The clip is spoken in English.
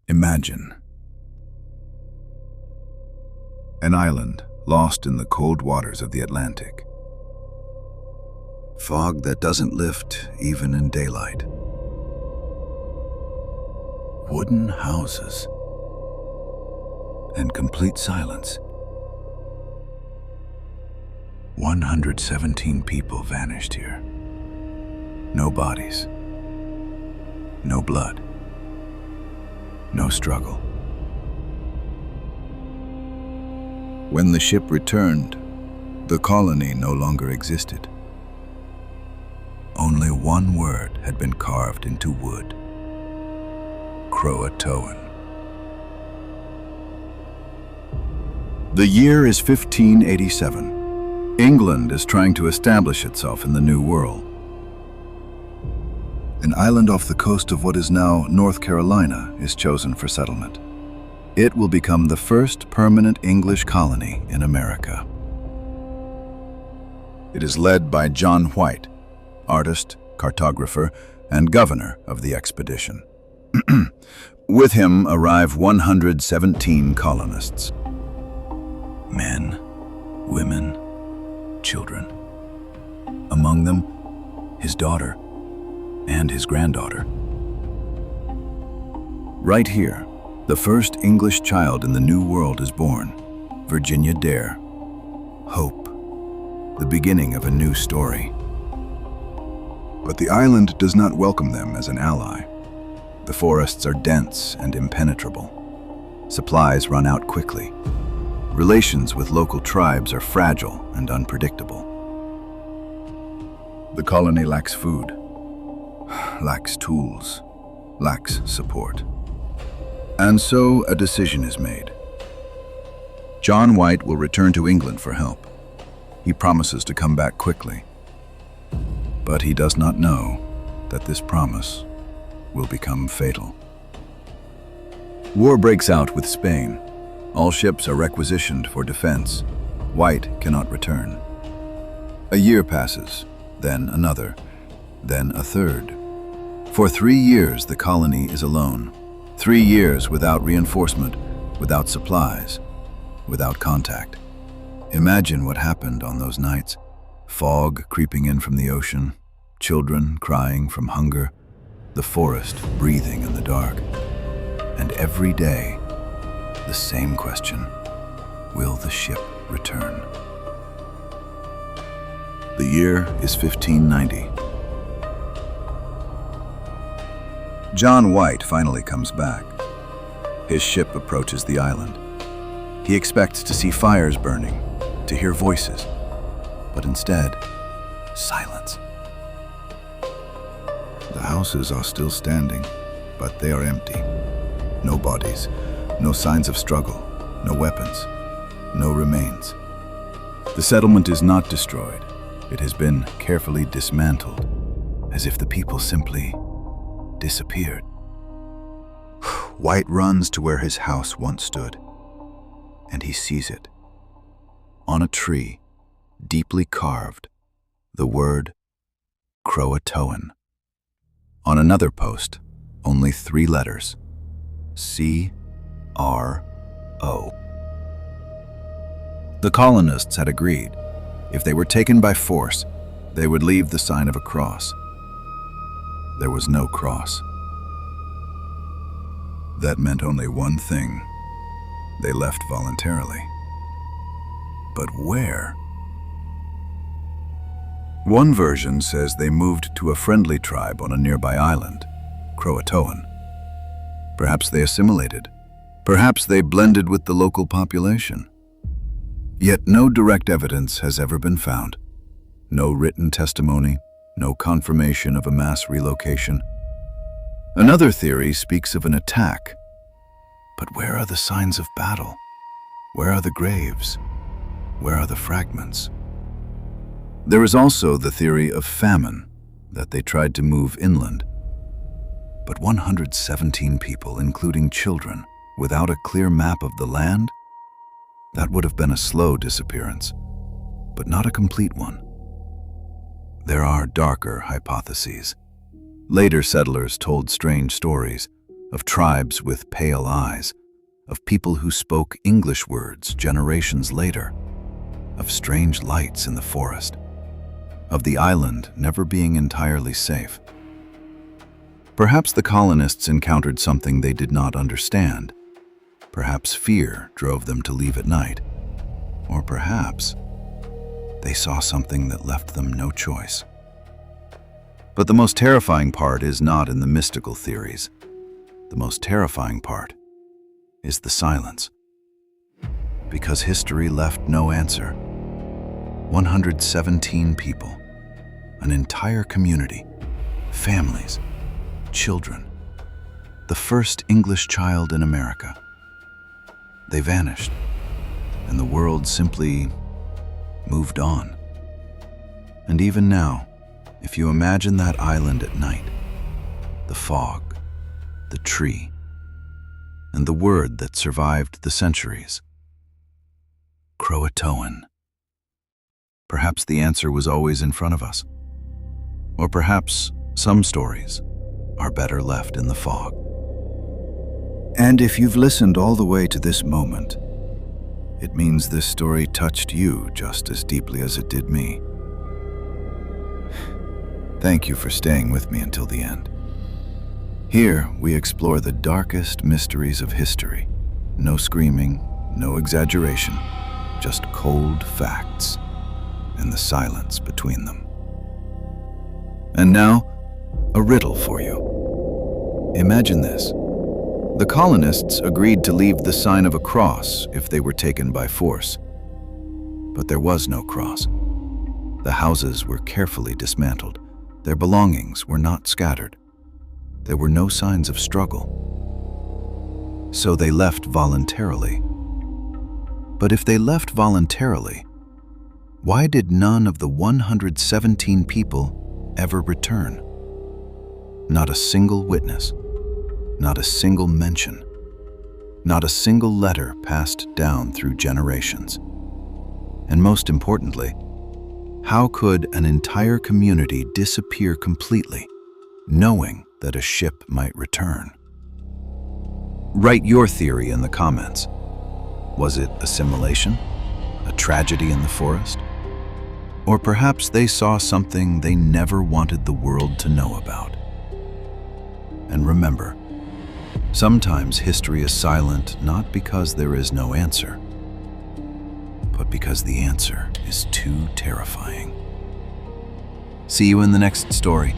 Imagine an island lost in the cold waters of the Atlantic. Fog that doesn't lift even in daylight. Wooden houses and complete silence. 117 people vanished here. No bodies, no blood, no struggle. When the ship returned, the colony no longer existed. Only one word had been carved into wood: CROATOAN. The year is 1587. England is trying to establish itself in the New World. An island off the coast of what is now North Carolina is chosen for settlement. It will become the first permanent English colony in America. It is led by John White, artist, cartographer, and governor of the expedition. With him arrive 117 colonists. Men, women, children. Among them, his daughter and his granddaughter. Right here, the first English child in the New World is born, Virginia Dare. Hope, the beginning of a new story. But the island does not welcome them as an ally. The forests are dense and impenetrable. Supplies run out quickly. Relations with local tribes are fragile and unpredictable. The colony lacks food, lacks tools, lacks support. And so a decision is made. John White will return to England for help. He promises to come back quickly. But he does not know that this promise will become fatal. War breaks out with Spain. All ships are requisitioned for defense. White cannot return. A year passes, then another, then a third. For 3 years, the colony is alone. 3 years without reinforcement, without supplies, without contact. Imagine what happened on those nights. Fog creeping in from the ocean, children crying from hunger, the forest breathing in the dark. And every day, the same question: will the ship return? The year is 1590. John White finally comes back. His ship approaches the island. He expects to see fires burning, to hear voices, but instead, silence. The houses are still standing, but they are empty. No bodies, no signs of struggle, no weapons, no remains. The settlement is not destroyed. It has been carefully dismantled, as if the people simply disappeared. White runs to where his house once stood, and he sees it. On a tree, deeply carved, the word CROATOAN. On another post, only 3 letters: C-R-O. The colonists had agreed. If they were taken by force, they would leave the sign of a cross. There was no cross. That meant only one thing: they left voluntarily. But where? One version says they moved to a friendly tribe on a nearby island, CROATOAN. Perhaps they assimilated. Perhaps they blended with the local population. Yet no direct evidence has ever been found. No written testimony, no confirmation of a mass relocation. Another theory speaks of an attack. But where are the signs of battle? Where are the graves? Where are the fragments? There is also the theory of famine, that they tried to move inland. But 117 people, including children, without a clear map of the land? That would have been a slow disappearance, but not a complete one. There are darker hypotheses. Later settlers told strange stories. of tribes with pale eyes, of people who spoke English words generations later, of strange lights in the forest, of the island never being entirely safe. Perhaps the colonists encountered something they did not understand. Perhaps fear drove them to leave at night. Or perhaps they saw something that left them no choice. But the most terrifying part is not in the mystical theories. The most terrifying part is the silence. Because history left no answer. 117 people, an entire community, families, children, the first English child in America. They vanished, and the world simply moved on. And even now, if you imagine that island at night, the fog, the tree, and the word that survived the centuries, CROATOAN. Perhaps the answer was always in front of us. Or perhaps some stories are better left in the fog. And if you've listened all the way to this moment, it means this story touched you just as deeply as it did me. Thank you for staying with me until the end. Here, we explore the darkest mysteries of history. No screaming, no exaggeration, just cold facts and the silence between them. And now, a riddle for you. Imagine this. The colonists agreed to leave the sign of a cross if they were taken by force. But there was no cross. The houses were carefully dismantled. Their belongings were not scattered. There were no signs of struggle. So they left voluntarily. But if they left voluntarily, why did none of the 117 people ever return? Not a single witness, not a single mention, not a single letter passed down through generations. And most importantly, how could an entire community disappear completely, knowing that a ship might return? Write your theory in the comments. Was it assimilation? A tragedy in the forest? Or perhaps they saw something they never wanted the world to know about. And remember, sometimes history is silent not because there is no answer, but because the answer is too terrifying. See you in the next story.